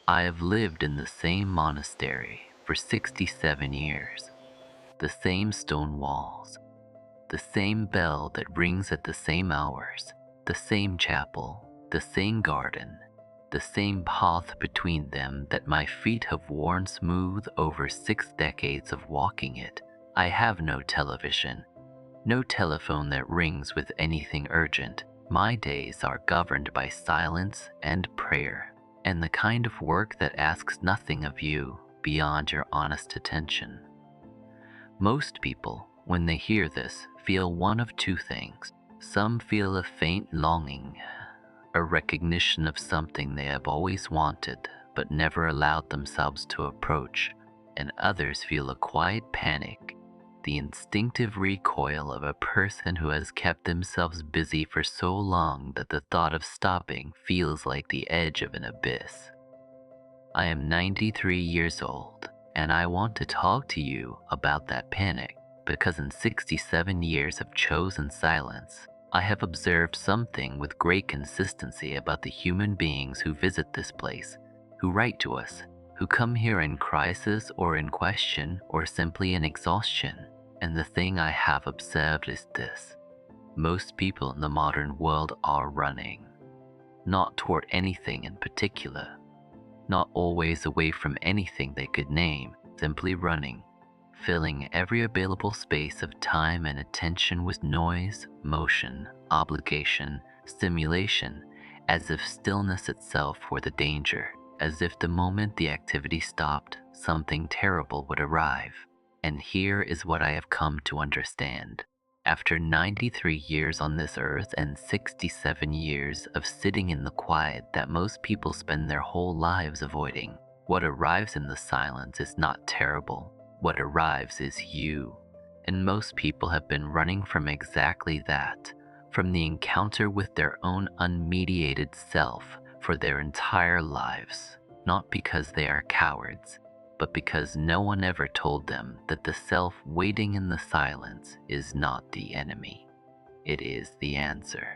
I have lived in the same monastery for 67 years, the same stone walls, the same bell that rings at the same hours, the same chapel, the same garden, the same path between them that my feet have worn smooth over 6 decades of walking it. I have no television, no telephone that rings with anything urgent. My days are governed by silence and prayer, and the kind of work that asks nothing of you beyond your honest attention. Most people, when they hear this, feel one of two things. Some feel a faint longing, a recognition of something they have always wanted but never allowed themselves to approach, and others feel a quiet panic, the instinctive recoil of a person who has kept themselves busy for so long that the thought of stopping feels like the edge of an abyss. I am 93 years old, and I want to talk to you about that panic because in 67 years of chosen silence, I have observed something with great consistency about the human beings who visit this place, who write to us, who come here in crisis or in question or simply in exhaustion. And the thing I have observed is this: most people in the modern world are running, not toward anything in particular, not always away from anything they could name, simply running, filling every available space of time and attention with noise, motion, obligation, stimulation, as if stillness itself were the danger, as if the moment the activity stopped, something terrible would arrive. And here is what I have come to understand. After 93 years on this earth and 67 years of sitting in the quiet that most people spend their whole lives avoiding, what arrives in the silence is not terrible. What arrives is you. And most people have been running from exactly that, from the encounter with their own unmediated self for their entire lives, not because they are cowards, but because no one ever told them that the self waiting in the silence is not the enemy. It is the answer.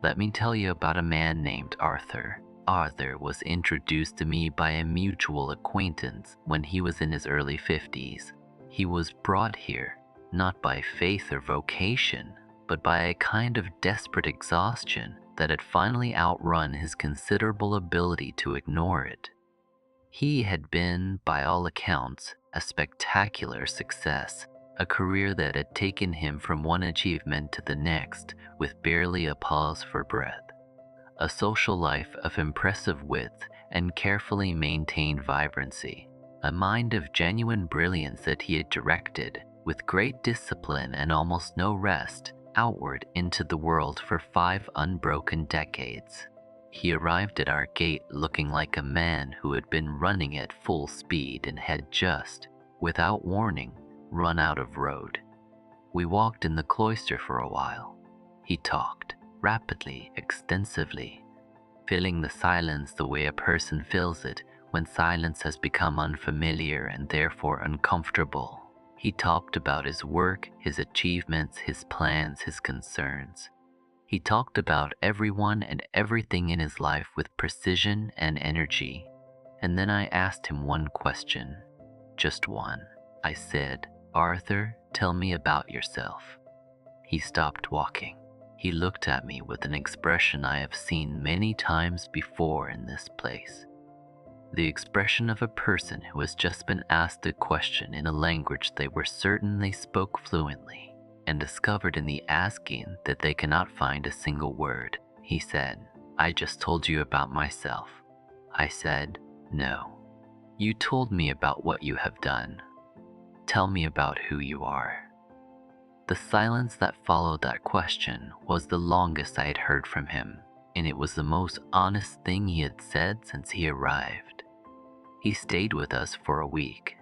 Let me tell you about a man named Arthur. Arthur was introduced to me by a mutual acquaintance when he was in his early 50s. He was brought here, not by faith or vocation, but by a kind of desperate exhaustion that had finally outrun his considerable ability to ignore it. He had been, by all accounts, a spectacular success, a career that had taken him from one achievement to the next with barely a pause for breath, a social life of impressive width and carefully maintained vibrancy, a mind of genuine brilliance that he had directed, with great discipline and almost no rest, outward into the world for 5 unbroken decades. He arrived at our gate looking like a man who had been running at full speed and had just, without warning, run out of road. We walked in the cloister for a while. He talked, rapidly, extensively, filling the silence the way a person fills it when silence has become unfamiliar and therefore uncomfortable. He talked about his work, his achievements, his plans, his concerns. He talked about everyone and everything in his life with precision and energy. And then I asked him one question, just one. I said, "Arthur, tell me about yourself." He stopped walking. He looked at me with an expression I have seen many times before in this place. The expression of a person who has just been asked a question in a language they were certain they spoke fluently, and discovered in the asking that they cannot find a single word. He said, "I just told you about myself." I said, "No. You told me about what you have done. Tell me about who you are." The silence that followed that question was the longest I had heard from him, and it was the most honest thing he had said since he arrived. He stayed with us for a week.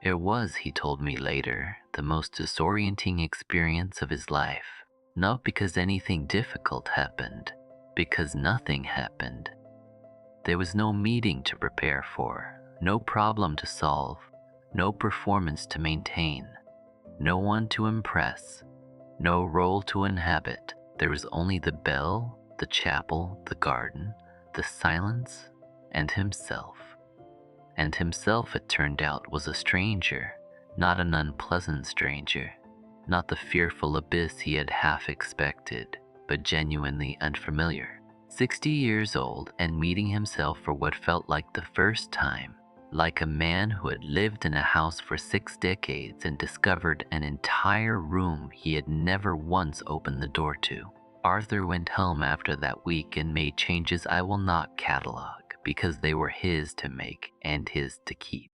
It was, he told me later, the most disorienting experience of his life, not because anything difficult happened, because nothing happened. There was no meeting to prepare for, no problem to solve, no performance to maintain, no one to impress, no role to inhabit. There was only the bell, the chapel, the garden, the silence, and himself. And himself, it turned out, was a stranger, not an unpleasant stranger, not the fearful abyss he had half expected, but genuinely unfamiliar. 60 years old and meeting himself for what felt like the first time, like a man who had lived in a house for 6 decades and discovered an entire room he had never once opened the door to. Arthur went home after that week and made changes I will not catalog because they were his to make and his to keep.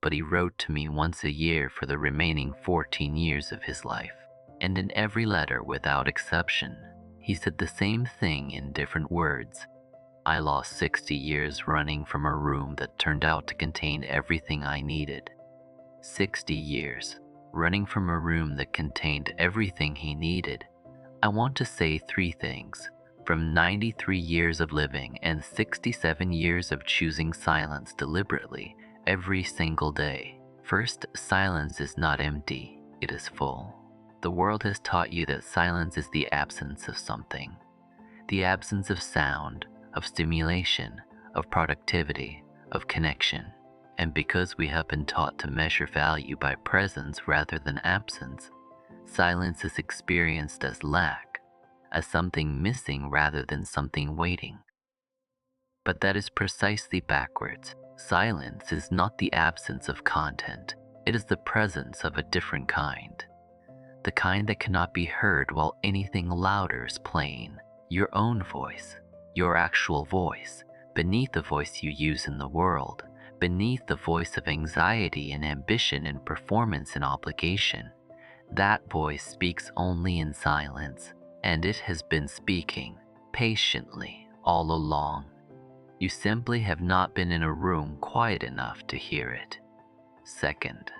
But he wrote to me once a year for the remaining 14 years of his life, and in every letter without exception, he said the same thing in different words. I lost 60 years running from a room that turned out to contain everything I needed. 60 years running from a room that contained everything he needed. I want to say 3 things. From 93 years of living and 67 years of choosing silence deliberately every single day. First, silence is not empty, it is full. The world has taught you that silence is the absence of something. The absence of sound, of stimulation, of productivity, of connection. And because we have been taught to measure value by presence rather than absence, silence is experienced as lack, as something missing rather than something waiting. But that is precisely backwards. Silence is not the absence of content. It is the presence of a different kind. The kind that cannot be heard while anything louder is playing. Your own voice, your actual voice, beneath the voice you use in the world, beneath the voice of anxiety and ambition and performance and obligation. That voice speaks only in silence, and it has been speaking patiently all along. You simply have not been in a room quiet enough to hear it. Second,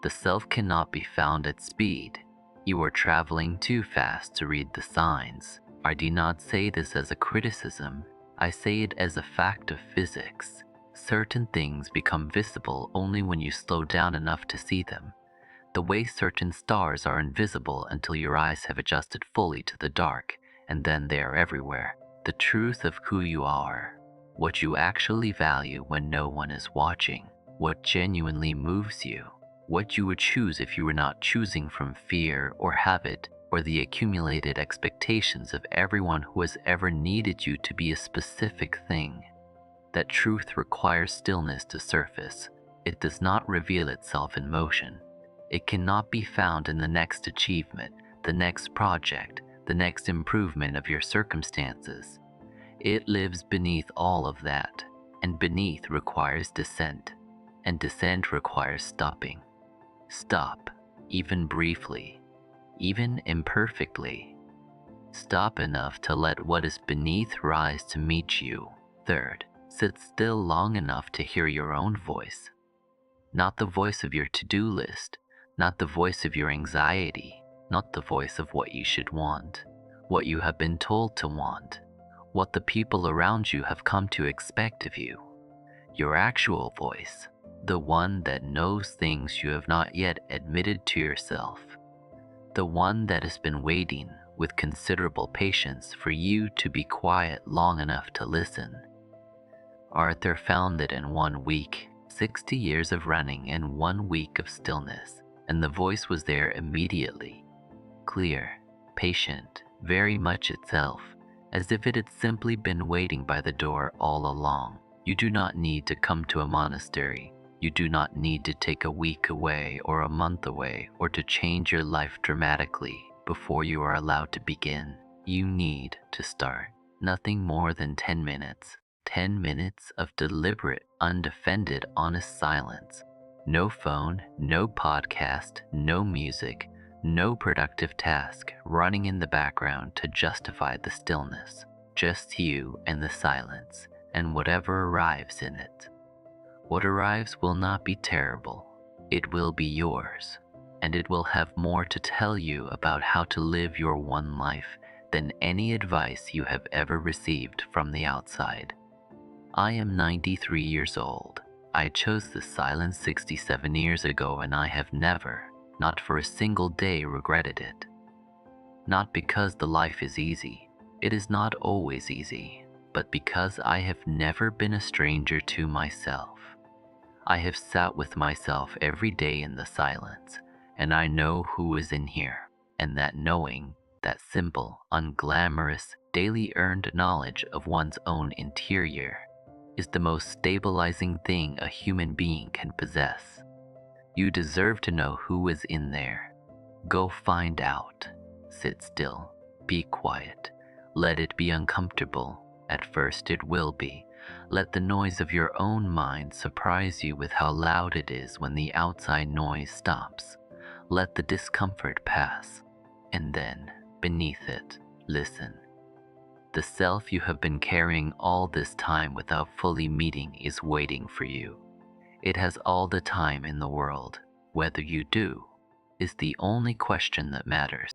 the self cannot be found at speed. You are traveling too fast to read the signs. I do not say this as a criticism. I say it as a fact of physics. Certain things become visible only when you slow down enough to see them. The way certain stars are invisible until your eyes have adjusted fully to the dark, and then they are everywhere. The truth of who you are, what you actually value when no one is watching, what genuinely moves you, what you would choose if you were not choosing from fear or habit or the accumulated expectations of everyone who has ever needed you to be a specific thing. That truth requires stillness to surface. It does not reveal itself in motion. It cannot be found in the next achievement, the next project, the next improvement of your circumstances. It lives beneath all of that, and beneath requires descent, and descent requires stopping. Stop, even briefly, even imperfectly. Stop enough to let what is beneath rise to meet you. Third, sit still long enough to hear your own voice. Not the voice of your to-do list, not the voice of your anxiety, not the voice of what you should want, what you have been told to want, what the people around you have come to expect of you. Your actual voice, the one that knows things you have not yet admitted to yourself, the one that has been waiting with considerable patience for you to be quiet long enough to listen. Arthur found it in 1 week, 60 years of running and 1 week of stillness, and the voice was there immediately, clear, patient, very much itself, as if it had simply been waiting by the door all along. You do not need to come to a monastery. You do not need to take a week away or a month away or to change your life dramatically before you are allowed to begin. You need to start. Nothing more than 10 minutes. 10 minutes of deliberate, undefended, honest silence. No phone, no podcast, no music, no productive task running in the background to justify the stillness. Just you and the silence, and whatever arrives in it. What arrives will not be terrible. It will be yours, and it will have more to tell you about how to live your one life than any advice you have ever received from the outside. I am 93 years old. I chose this silence 67 years ago, and I have never, not for a single day, regretted it. Not because the life is easy. It is not always easy. but because I have never been a stranger to myself. I have sat with myself every day in the silence, and I know who is in here, and that knowing, that simple, unglamorous, daily earned knowledge of one's own interior, is the most stabilizing thing a human being can possess. You deserve to know who is in there. Go find out. Sit still. Be quiet. Let it be uncomfortable. At first it will be. Let the noise of your own mind surprise you with how loud it is when the outside noise stops. Let the discomfort pass. And then, beneath it, listen. The self you have been carrying all this time without fully meeting is waiting for you. It has all the time in the world. Whether you do is the only question that matters.